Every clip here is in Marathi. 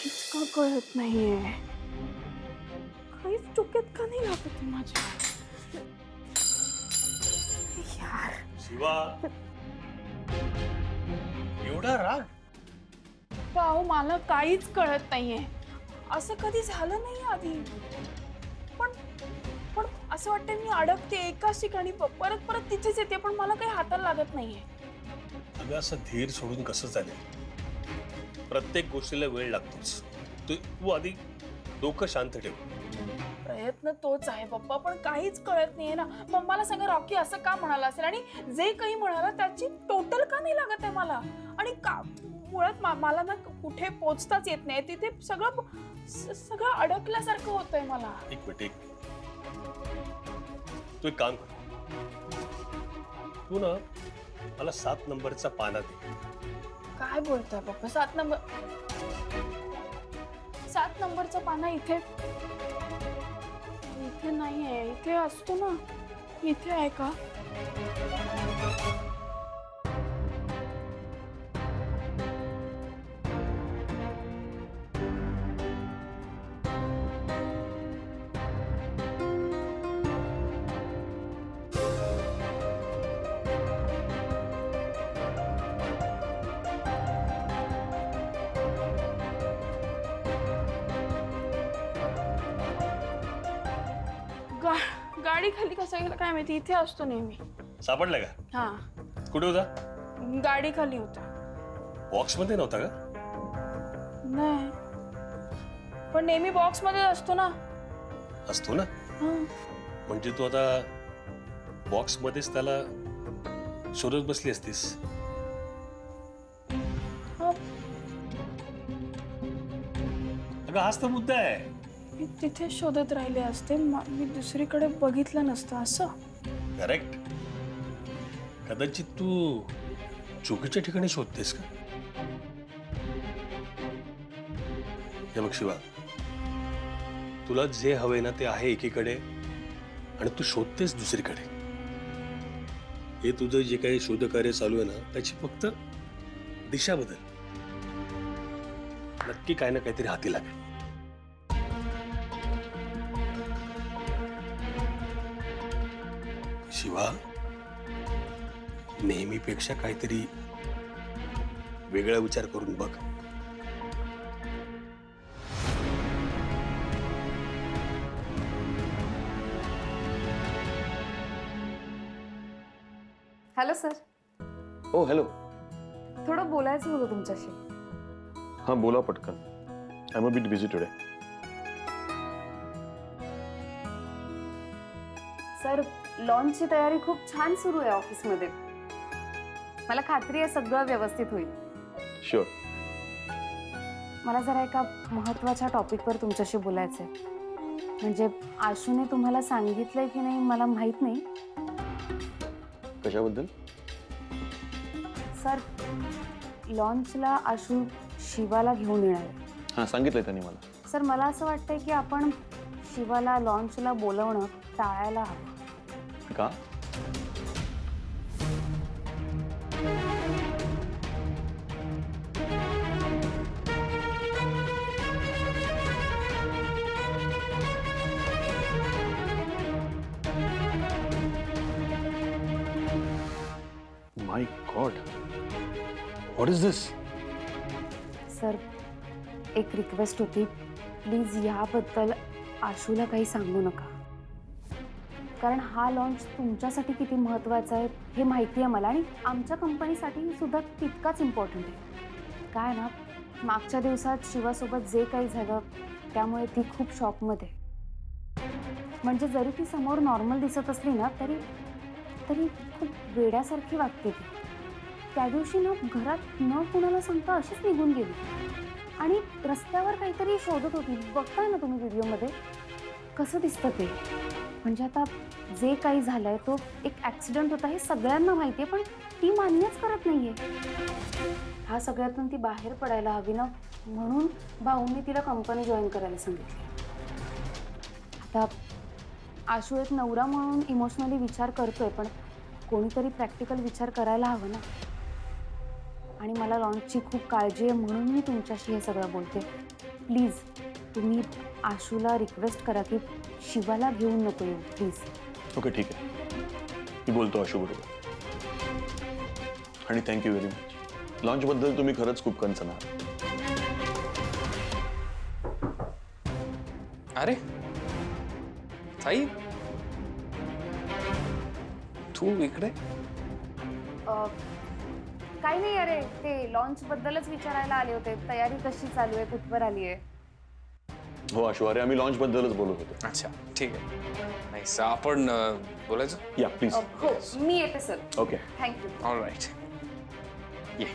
काहीच का कळत नाहीये. काहीच डोक्यात का नाही लागत आहे माझ्या. यार शिवा, एवढा राग? पाहू मला काहीच कळत नाहीये. असं कधी झालं नाही आधी. पण पण असं वाटतं मी अडकते एकाच ठिकाणी परत परत तिथेच येते पण मला काही हाताला लागत नाहीये. अगं असं धीर सोडून कसं चालेल? प्रत्येक गोष्टीला वेळ लागतोच. तू आधी डोकं शांत ठेव. प्रयत्न तोच आहे पप्पा पण काहीच कळत नाहीये ना. मम्माला सांगा रॉकी असं का म्हणाला असेल आणि जे काही म्हणाला त्याची टोटल का नाही लागत आहे मला. आणि का मुळात मला ना कुठे पोचताच येत नाही. तिथे सगळं अडकल्यासारखं होतंय मला. एक मिनिट तू एक काम कर. तू ना मला 7 नंबरचा पाना दे. काय बोलतोय पप्पा 7 नंबरचा पाना इथे इथे नाहीये. इथे असतो ना. इथे आहे का? गाडी खाली कसा गेला काय माहिती. इथे असतो नेहमी. सापडला का? हा कुठे होता? गाडी खाली होता. बॉक्स मध्ये नव्हता का? नाही पण नेहमी बॉक्स मध्ये असतो ना. असतो ना. हा. म्हणजे तू आता बॉक्स मध्येच त्याला शोधत बसली असतीस. हा. अगं हाच तर मुद्दा आहे. मी तिथे शोधत राहिले असते. मी दुसरीकडे बघितलं नसतं असं. करेक्ट. कदाचित तू चुकीच्या ठिकाणी शोधतेस का? हे बघ शिवा, तुला जे हवंय ना ते आहे एकीकडे आणि तू शोधतेस दुसरीकडे. हे तुझं जे काही शोधकार्य चालू आहे ना त्याची फक्त दिशा बदल. नक्की काय ना काहीतरी हाती लागेल. शिवा, नेहमीपेक्षा काहीतरी वेगळा विचार करून बघ. Hello sir. ओ हॅलो. थोडं बोलायचं होतं तुमच्याशी. हां बोला पटकन. I am a bit busy today. Sir लॉन्चची तयारी खूप छान सुरू आहे ऑफिसमध्ये. मला खात्री आहे सगळं व्यवस्थित होईल. शुअर. मला जरा एका महत्त्वाच्या टॉपिकवर तुमच्याशी बोलायचं आहे. म्हणजे आशूने तुम्हाला सांगितलंय की नाही मला माहीत नाही. कशाबद्दल? सर लॉन्चला आशू शिवाला घेऊन येणार आहे. हां सांगितलंय त्यांनी मला. सर मला असं वाटतंय की आपण शिवाला लॉन्चला बोलवणं टाळायला हवं. का? My god, what is this? Sir एक रिक्वेस्ट होती. प्लीज याबद्दल आशूला काही सांगू नका. कारण हा लॉन्च तुमच्यासाठी किती महत्त्वाचा आहे हे माहिती आहे मला आणि आमच्या कंपनीसाठी सुद्धा तितकाच इम्पॉर्टंट आहे. काय ना मागच्या दिवसात शिवासोबत जे काही झालं त्यामुळे ती खूप शॉकमध्ये. म्हणजे जरी ती समोर नॉर्मल दिसत असली ना तरी खूप वेड्यासारखी वागते ती. त्या दिवशी ना घरात न कुणाला सांगता अशीच निघून गेली आणि रस्त्यावर काहीतरी शोधत होती. बघताय ना तुम्ही व्हिडिओमध्ये कसं दिसतं ते. म्हणजे आता जे काही झालंय तो एक ॲक्सिडेंट होता हे सगळ्यांना माहिती आहे पण ती मान्यच करत नाहीये. हा सगळ्यातून ती बाहेर पडायला हवी ना म्हणून भाऊंनी तिला कंपनी जॉईन करायला सांगितली. आता आशू एक नवरा म्हणून इमोशनली विचार करतोय पण कोणीतरी प्रॅक्टिकल विचार करायला हवं ना. आणि मला लॉन्चची खूप काळजी आहे म्हणून मी तुमच्याशी हे सगळं बोलते. प्लीज तुम्ही आशूला रिक्वेस्ट करा की शिवाला घेऊन नको येऊ प्लीज. ओके ठीक आहे, मी बोलतो आशू बरोबर. आणि थँक्यू व्हेरी मच. लॉन्चबद्दल तुम्ही खरंच खूप कन्सर्न आहात. अरे साई, तू इकडे? काही नाही, अरे ते लॉन्च बद्दलच विचारायला आले होते. तयारी कशी चालू आहे, कुठवर आली आहे? हो आशू, अरे आम्ही लॉन्च बद्दलच बोलत होतो. अच्छा ठीक आहे. नाही आपण बोलायचं. या प्लीज. हो मी येते sir. Okay. Thank you. All right, ये.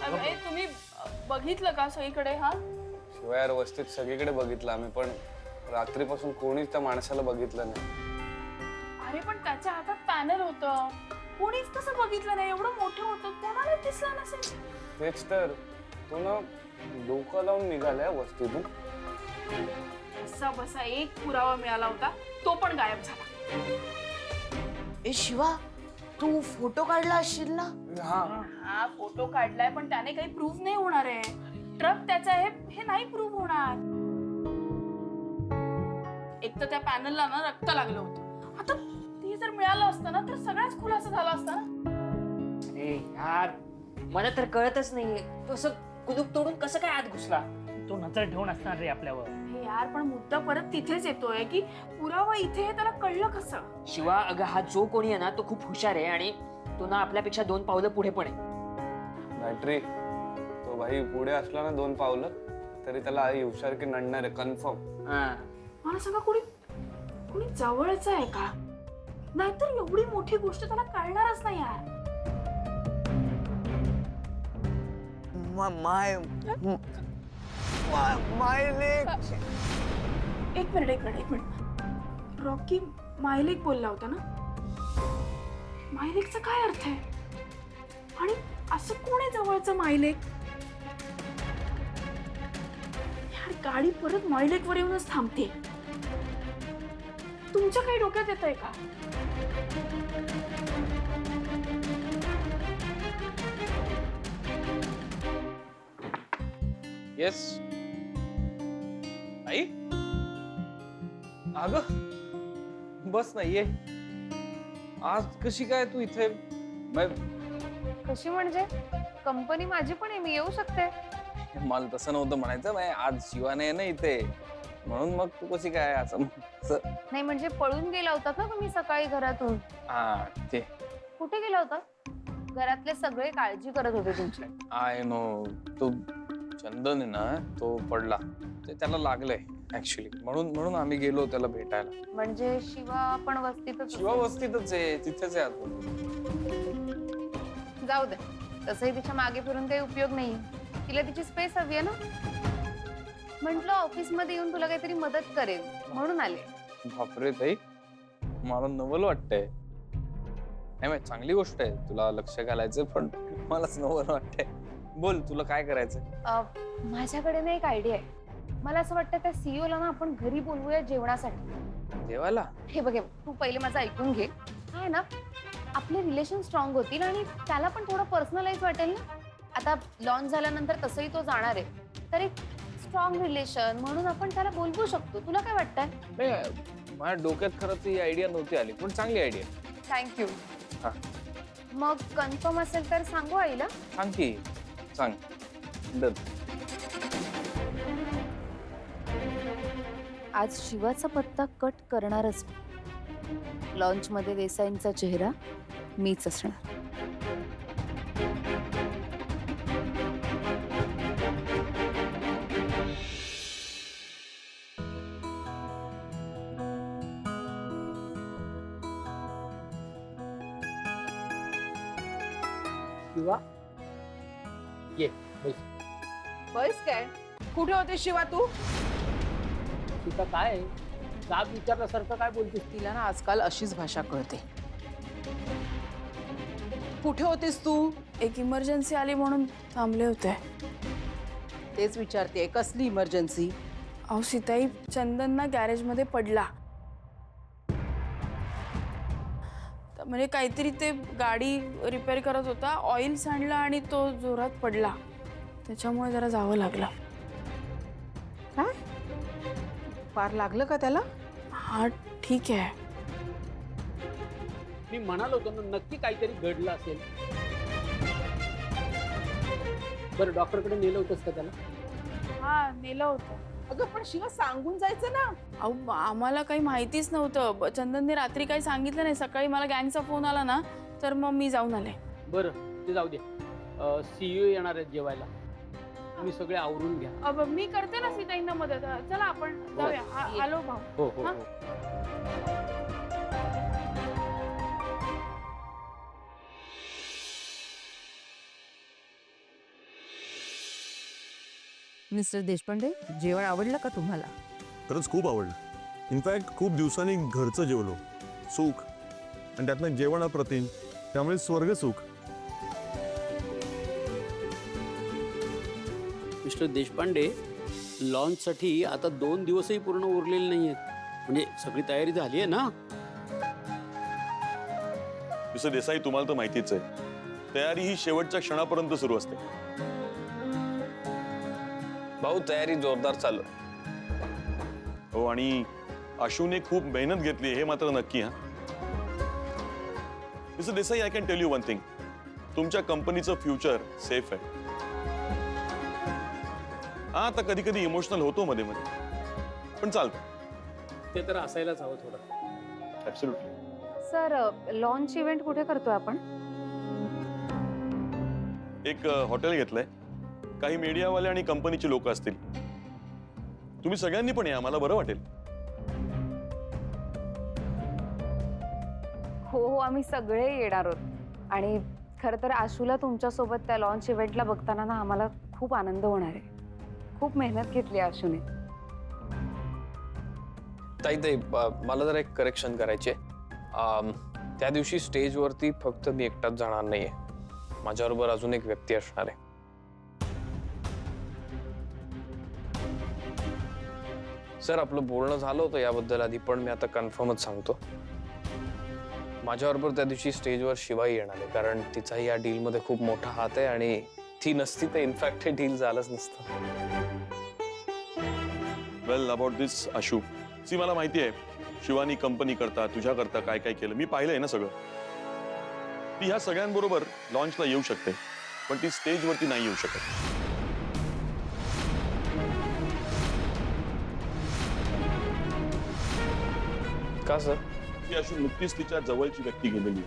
अरे, तुम्ही बघितलं का सगळीकडे? हा शिवाय यार वस्तीत सगळीकडे बघितलं आम्ही, पण रात्रीपासून कोणीच त्या माणसाला बघितलं नाही. अरे पण त्याच्या हातात पॅनल होतं, कोणीच कसं बघितलं नाही? एवढं मोठं होतं, कोणाला दिसलं नसेल. तेच तर, तो ना डोकं लावून निघालाय वस्तीतून. असा बसा एक पुरावा मिळाला होता, तो पण गायब झाला. ए शिवा, तू फोटो काढला असशील ना? हा हा फोटो काढलाय, पण त्याने काही प्रूफ नाही होणार आहे. ट्रक त्याचा आहे हे नाही प्रूफ होणार. एक तर त्या पॅनलला ना रक्त लागलं होतं. आता ते जर मिळालं असतं ना तर सगळाच खुलासा झाला असता ना. अरे यार, मला तर कळतच नाहीये तो असं कुलूप तोडून कसं काय आत घुसला. तो नजर ठेवून असणार रे आपल्यावर. हे यार पण मुद्दा परत तिथेच येतोय की पुरावा इथे आहे, त्याला कळलं कसं? शिवा, अगं हा जो कोणी आहे ना तो खूप हुशार आहे आणि तो ना आपल्यापेक्षा 2 पावलं पुढे पण आहे. बॅटरी, तो भाई पुढे असला ना 2 पावलं तरी त्याला आई हुशार की नडणार आहे कन्फर्म. मला सांगा, कोणी जवळच आहे का? नाहीतर एवढी मोठी गोष्ट त्याला कळणारच नाही यार. एक मिनिट. रॉकी मायलेक बोलला होता ना? मायलेकचा काय अर्थ आहे? आणि असं कोण आहे जवळचं मायलेक? यार गाडी परत मायलेक वर येऊनच थांबते. तुमच्या काही डोक्यात येत आहे का? येस आई, अगं बस नाहीये आज. कशी काय तू इथे? कशी म्हणजे? कंपनी माझी पण आहे, मी येऊ शकते. मला तसं नव्हतं म्हणायचं. आज शिवाने ना इथे, म्हणून मग तू कशी काय असं? नाही म्हणजे पळून गेला होतात ना तुम्ही सकाळी घरातून. हा ते कुठे गेला होता? घरातले सगळे काळजी करत होते तुमची. आय नो, तो चंदन आहे ना, तो पडला, त्याला लागलंय ऍक्च्युली, म्हणून आम्ही गेलो त्याला भेटायला. म्हणजे शिवा पण वस्तीतच? शिवा वस्तीतच आहे, तिथेच आहे आता. जाऊ दे, तसंही तिच्या मागे फिरून काही उपयोग नाही. तिला तिची स्पेस हवी आहे ना. म्हंटल ऑफिस मध्ये येऊन तुला काहीतरी मदत करेल म्हणून आले. बापरे ताई, मला नवल वाटतंय. नाही चांगली गोष्ट आहे तुला लक्ष घालायचं, पण मलाच नवल वाटतंय. बोल, तुला काय करायचंय? माझ्याकडे ना एक आयडिया आहे. मला असं वाटतं त्या सीईओ ला ना आपण घरी बोलवूया जेवणासाठी. जेवायला? हे बघ, तू पहिले माझं ऐकून घे. काय ना, आपले रिलेशन स्ट्रॉंग होतील आणि त्याला पण थोडं पर्सनलाइज वाटेल ना. आता लॉन्च झाल्यानंतर तसंही तो जाणार आहे, तर एक स्ट्रॉंग रिलेशन म्हणून आपण त्याला बोलवू शकतो. तुला काय वाटतंय? माझ्या डोक्यात खरंच ही आयडिया नव्हती आली, पण चांगली आयडिया. थँक्यू. हा. मग कन्फर्म असेल तर सांगू आईला. सांग की, सांग. डन. आज शिवाचा पत्ता कट करणारच. लॉन्च मध्ये देसाईंचा चेहरा मीच असणार. शिवा ये बस. बस काय, कुठे होते शिवा तू? तिथं काय जाब विचारल्यासारखं काय बोलतेस? तिला ना आजकाल अशीच भाषा कळते. कुठे होतीस तू? एक इमर्जन्सी आली म्हणून थांबले होते. तेच विचारते, कसली इमर्जन्सी? अहो सीताई, चंदन ना गॅरेजमध्ये पडला. म्हणजे काहीतरी ते गाडी रिपेअर करत होता, ऑइल सांडला आणि तो जोरात पडला. त्याच्यामुळे जरा जावं लागलं. काय फार लागलं का त्याला? हा ठीक आहे. मी म्हणालो होतो ना नक्की काहीतरी घडलं असेल. बरं डॉक्टरकडे नेलं होतंस का त्याला? हा नेलं होतं. अगं पण शिवा सांगून जायचं ना. अहो आम्हाला काही माहितीच नव्हतं. चंदनने रात्री काही सांगितलं नाही. सकाळी मला गँगचा फोन आला ना, तर मग मी जाऊन आले. बरं ते जाऊ दे. CEO येणार आहेत जेवायला. तुम्ही सगळे आवरून घ्या. मी करते ना सीताईंना मदत. चला आपण जाऊया. आलो भाऊ. हो हो हा? हो. मिस्टर देशपांडे, जेवण आवडलं का तुम्हाला? खरंच खूप आवडलं. इनफॅक्ट खूप दिवसांनी घरचं जेवलो. सुख आणि त्यातनं जेवण अप्रतिम, त्यामुळे स्वर्ग सुख. मिस्टर देशपांडे, लॉन्चसाठी आता 2 दिवसही पूर्ण उरलेले नाही आहेत. म्हणजे सगळी तयारी झाली आहे ना? मिस्टर देसाई, तुम्हाला तर माहितीच आहे, तयारी ही शेवटच्या क्षणापर्यंत सुरू असते. भाऊ तयारी जोरदार चालू. हो, आणि आशूने खूप मेहनत घेतली हे मात्र नक्की. हा mister Desai, I can tell you one thing, तुमच्या कंपनीचं फ्युचर सेफ आहे. हा आता कधी कधी इमोशनल होतो मध्ये मध्ये, पण चालतं. ते तर असायलाच हवं थोडं. ऍब्सोल्युटली. सर, लॉन्च इव्हेंट कुठे करतोय आपण? एक हॉटेल घेतलंय. काही मीडियावाले आणि कंपनीचे लोक असतील. तुम्ही सगळ्यांनी पण या, मला बरं वाटेल. हो हो, आम्ही सगळे येणार आहोत. आणि खरं तर आशूला तुमच्यासोबत त्या लॉन्च इव्हेंटला बघताना ना आम्हाला खूप आनंद होणार आहे. खूप मेहनत घेतली आशूने. ताई मला जरा एक करेक्शन करायचे. त्या दिवशी स्टेजवरती फक्त मी एकटाच जाणार नाहीये. माझ्याबरोबर अजून एक व्यक्ती असणार आहे. सर, आपलं बोलणं झालं होतं याबद्दल आधी, पण मी आता कन्फर्मच सांगतो. माझ्याबरोबर त्या दिवशी स्टेजवर शिवाई येणार आहे, कारण तिचाही या डीलमध्ये खूप मोठा हात आहे आणि ती नसती तर इनफॅक्ट हे डील झालंच नसतं. वेल, अबाउट दिस आशू, सी मला माहिती आहे शिवानी कंपनी करता, तुझ्या करता काय काय केलं. मी पाहिलंय ना सगळं. ती ह्या सगळ्यांबरोबर लॉन्चला येऊ शकते, पण ती स्टेजवरती नाही येऊ शकत. का सर? ती अशी नुकतीच तिच्या जवळची व्यक्ती गेलेली.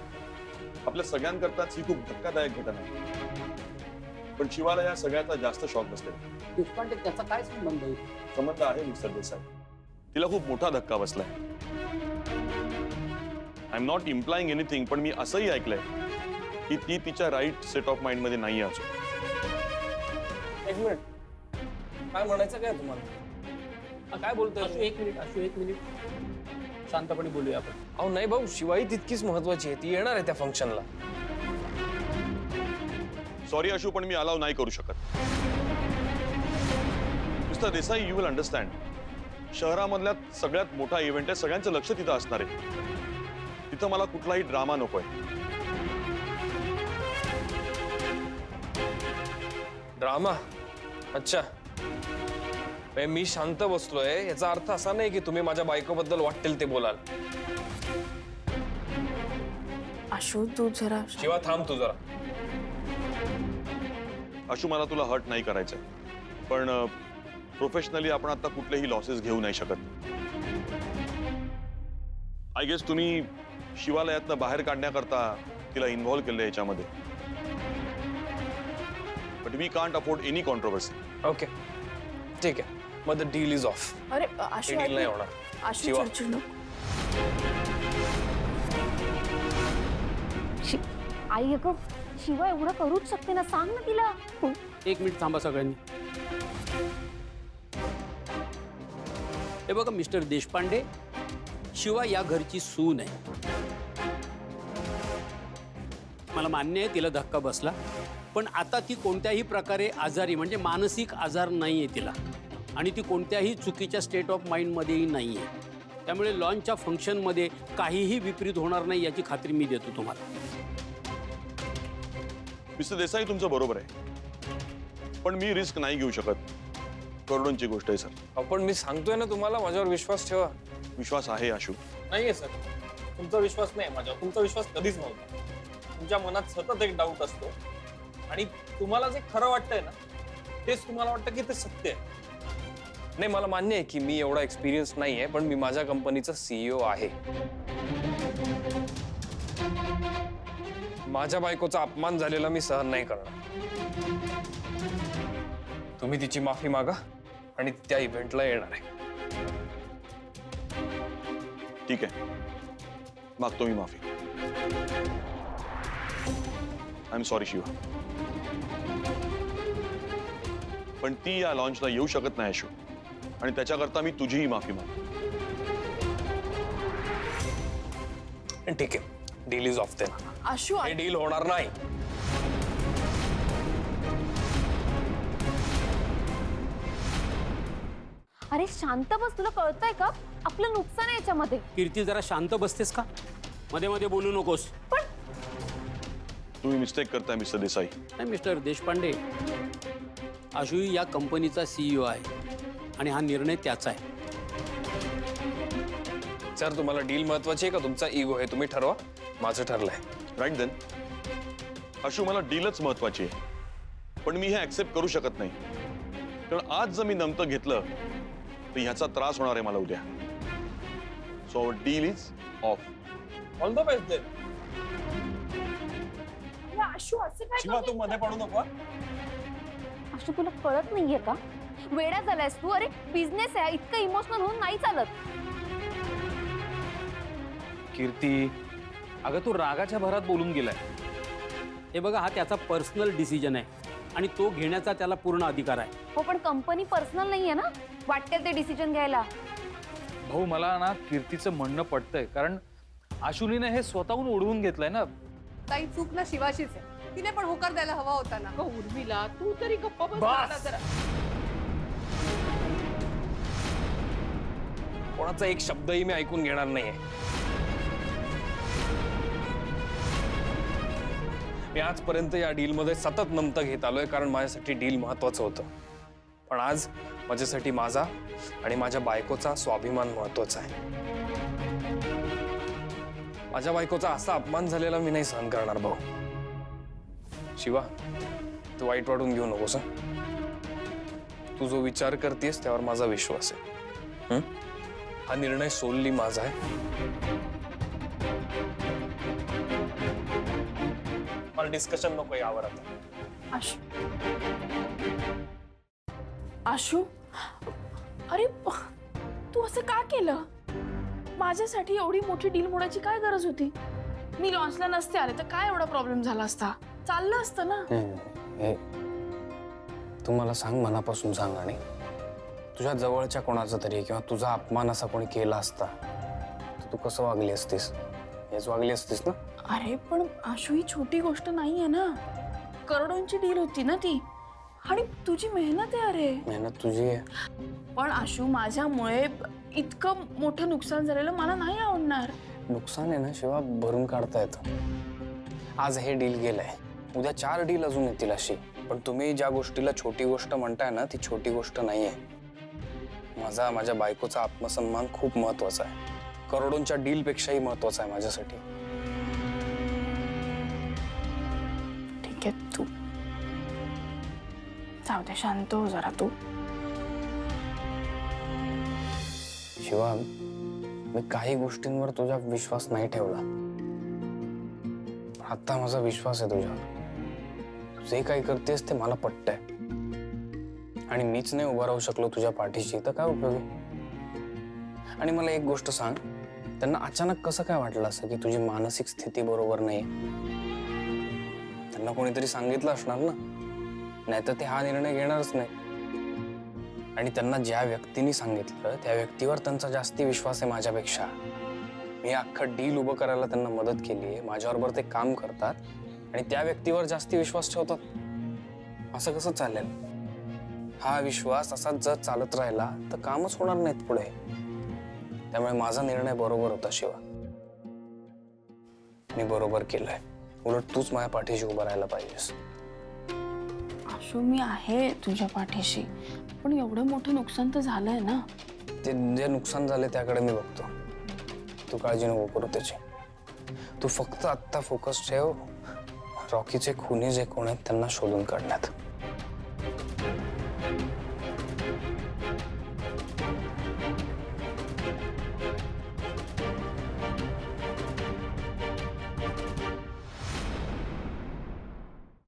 आपल्या सगळ्यांकरताच ही खूप धक्कादायक घटना आहे, पण शिवाला या सगळ्याचा जास्त शॉक बसलेला. देशपांडे, त्याचा काय संबंध आहे? संबंध आहे मिस्टर देसाई. तिला खूप मोठा धक्का बसलाय. I am not implying anything, पण मी असंही ऐकलंय की ती तिच्या राईट सेट ऑफ माइंड मध्ये नाही अजून. एक मिनिट, काय म्हणायचं काय तुम्हाला? काय बोलतोय? असू एक मिनिट शांतपणे बोलूया आपण. अहो नाही भाऊ, शिवाई तितकीच महत्वाची आहे. ती येणार आहे त्या फंक्शनला. सॉरी आशू, पण मी अलाव नाही करू शकत. Mister Desai, you will understand, शहरामधल्या सगळ्यात मोठा इव्हेंट आहे. सगळ्यांचं लक्ष तिथं असणार आहे. तिथं मला कुठलाही ड्रामा नकोय. ड्रामा? अच्छा, मी शांत बसलोय याचा अर्थ असा नाही की तुम्ही माझ्या बायकोबद्दल वाटेल ते बोलाल. आशू, तू जरा शिवा थांब तू जरा. आशू, मला तुला हर्ट नाही करायचंय, पण प्रोफेशनली आपण आता कुठलेही लॉसेस घेऊ नाही शकत. आय गेस तुम्ही शिवाला यातनं बाहेर काढण्याकरता तिला इन्व्हॉल्व केलं याच्यामध्ये. But we can't afford any controversy. Okay ठीक आहे, मग द डील इज ऑफ. अरे आशू, डील नाही होणार. आशू शिवा. चिडचिड नको. आई, अगं शिवा एवढं करूच शकते ना, सांग ना तिला. 1 मिनिट थांबा सगळ्यांनी. हे बघा मिस्टर देशपांडे, शिवा या घरची सून आहे. मला मान्य आहे तिला धक्का बसला, पण आता ती कोणत्याही प्रकारे आजारी म्हणजे मानसिक आजार नाही आहे तिला. आणि ती कोणत्याही चुकीच्या स्टेट ऑफ माइंडमध्येही नाही आहे. त्यामुळे लॉन्चच्या फंक्शनमध्ये काहीही विपरीत होणार नाही याची खात्री मी देतो तुम्हाला. मिस्टर देसाई तुमचं बरोबर आहे, पण मी रिस्क नाही घेऊ शकत. करोडोंची गोष्ट आहे सर. पण मी सांगतोय ना तुम्हाला, माझ्यावर विश्वास ठेवा. विश्वास आहे आशू. नाहीये सर, तुमचा विश्वास नाही माझ्यावर. तुमचा विश्वास कधीच नव्हता. तुमच्या मनात सतत एक डाऊट असतो आणि तुम्हाला जे खरं वाटतंय ना तेच तुम्हाला वाटतं की ते सत्य आहे. नाही, मला मान्य आहे की मी एवढा एक्सपिरियन्स नाहीये, पण मी माझ्या कंपनीचा CEO आहे. माझ्या बायकोचा अपमान झालेला मी सहन नाही करणार. तुम्ही तिची माफी मागा आणि त्या इव्हेंटला येणार आहे. ठीक आहे, मागतो मी माफी. आय एम सॉरी शिवा, पण ती या लॉन्चला येऊ शकत नाही आशू, आणि त्याच्याकरता मी तुझीही माफी मागतो. ठीक आहे, डील इज ऑफ. आशू हे डील होणार नाही. अरे शांत बस, तुला कळतंय का आपलं नुकसान आहे याच्यामध्ये. कीर्ती जरा शांत बसतेस का? मध्ये मध्ये बोलू नकोस. तुम्ही मिस्टेक करताय मिस्टर देसाई. नाही मिस्टर देशपांडे, आशू या कंपनीचा CEO आहे आणि हा निर्णय त्याचा आहे. सर, तुम्हाला डील महत्वाची आहे का तुमचा इगो? हे तुम्ही ठरवा. माझं ठरलंय. Right then. आशू, मला डीलच महत्वाची आहे, पण मी हे ऍक्सेप्ट करू शकत नाही. कारण आज जर मी नमतं घेतलं तर ह्याचा त्रास होणार आहे मला उद्या. So deal is off. All the best then. Ashu असं काय शिवा, तू मध्ये पडू नको. आशू, तुला कळत नाहीये का? वेडा झालायस तू. अरे बिझनेस आहे, इतकं इमोशनल होऊन नाही चालत. कीर्ती, अगं तू रागाच्या भरात बोलून गेलाय. हे बघा, हा त्याचा पर्सनल डिसिजन आहे आणि तो घेण्याचा त्याला पूर्ण अधिकार आहे. हो, पण कंपनी पर्सनल नाहीये ना, वाटते ते डिसिजन घ्यायला. भाऊ, मला ना कीर्तीचं म्हणणं पटतंय, कारण आशुनीने हे स्वतःहून ओढवून घेतलंय ना. ताई चूक ना शिवाशीच आहे. तिने पण होकार द्यायला हवा होता ना. उर्मिला, तू तरी गप्पा बस बस. जरा. कोणाचा एक शब्दही मी ऐकून घेणार नाहीये. मी आजपर्यंत या डीलमध्ये सतत नमतं घेत आलोय, कारण माझ्यासाठी डील महत्वाचं होतं. पण आज माझ्यासाठी माझा आणि माझ्या बायकोचा स्वाभिमान महत्वाचा आहे. माझ्या बायकोचा असा अपमान झालेला मी नाही सहन करणार भाऊ. शिवा, तू वाईट वाटून घेऊ नकोस. तू जो विचार करतेस त्यावर माझा विश्वास आहे. हा निर्णय सोडली माझा आहे. मला डिस्कशन नको यावर आता. आशू, आशू, अरे तू असं का केलं? माझ्यासाठी एवढी मोठी डील मोडायची काय गरज होती? मी लॉन्चला नसते आले तर काय एवढा प्रॉब्लेम झाला असता? चाललं असतं ना. तू मला सांग, मनापासून सांग, आणि तुझ्या जवळच्या कोणाचा तरी किंवा तुझा अपमान असा कोणी केला असता तर तू कसं वागली असतीस? हेच वागली असतीस ना? अरे पण आशू, ही छोटी गोष्ट नाहीये ना. करोडोंची डील होती ना ती, आणि तुझी मेहनत आहे. अरे मेहनत तुझी आहे, पण आशू, माझ्यामुळे इतकं मोठं नुकसान झालेलं मला नाही आवडणार. नुकसान आहे ना शिवा, भरून काढता येतं. आज हे डील गेलंय, उद्या 4 डील अजून येतील अशी. पण तुम्ही ज्या गोष्टीला छोटी गोष्ट म्हणताय ना, ती छोटी गोष्ट नाहीये. माझ्या बायकोचा आत्मसन्मान खूप महत्वाचा आहे. करोडोंच्या डील पेक्षाही महत्वाचा आहे माझ्यासाठी. ठीक आहे, तू जाऊ दे, शांत हो जरा तू. शिवा, मी काही गोष्टींवर तुझा विश्वास नाही ठेवला, आता माझा विश्वास आहे तुझ्यावर. जे काही करतेस ते मला पटतंय, आणि मीच नाही उभा राहू शकलो तुझ्या पाठीशी तर काय उपयोगी? आणि मला एक गोष्ट सांग, त्यांना अचानक कसं काय वाटलं असं की तुझी मानसिक स्थिती बरोबर नाही? त्यांना कोणीतरी सांगितलं असणार ना, नाहीतर ते हा निर्णय घेणारच नाही. आणि त्यांना ज्या व्यक्तीने सांगितलं त्या व्यक्तीवर त्यांचा जास्ती विश्वास आहे माझ्यापेक्षा. मी अख्खं डील उभं करायला त्यांना मदत केली आहे, माझ्याबरोबर ते काम करतात आणि त्या व्यक्तीवर जास्ती विश्वास ठेवतात. असं कसं चालेल? हा विश्वास असाच जर चालत राहिला तर कामच होणार नाहीत पुढे. त्यामुळे माझा निर्णय बरोबर होता शिवा. मी बरोबर केलंय. उलट तूच माझ्या पाठीशी उभं राहायला पाहिजेस. आशू मी आहे तुझ्या पाठीशी, पण एवढं मोठं नुकसान तर झालंय ना. ते जे नुकसान झाले त्याकडे मी बघतो. तू काळजी नको करू त्याची. तू फक्त आत्ता फोकस ठेव रॉकीचे खुनी जे कोण आहेत त्यांना शोधून काढण्यात.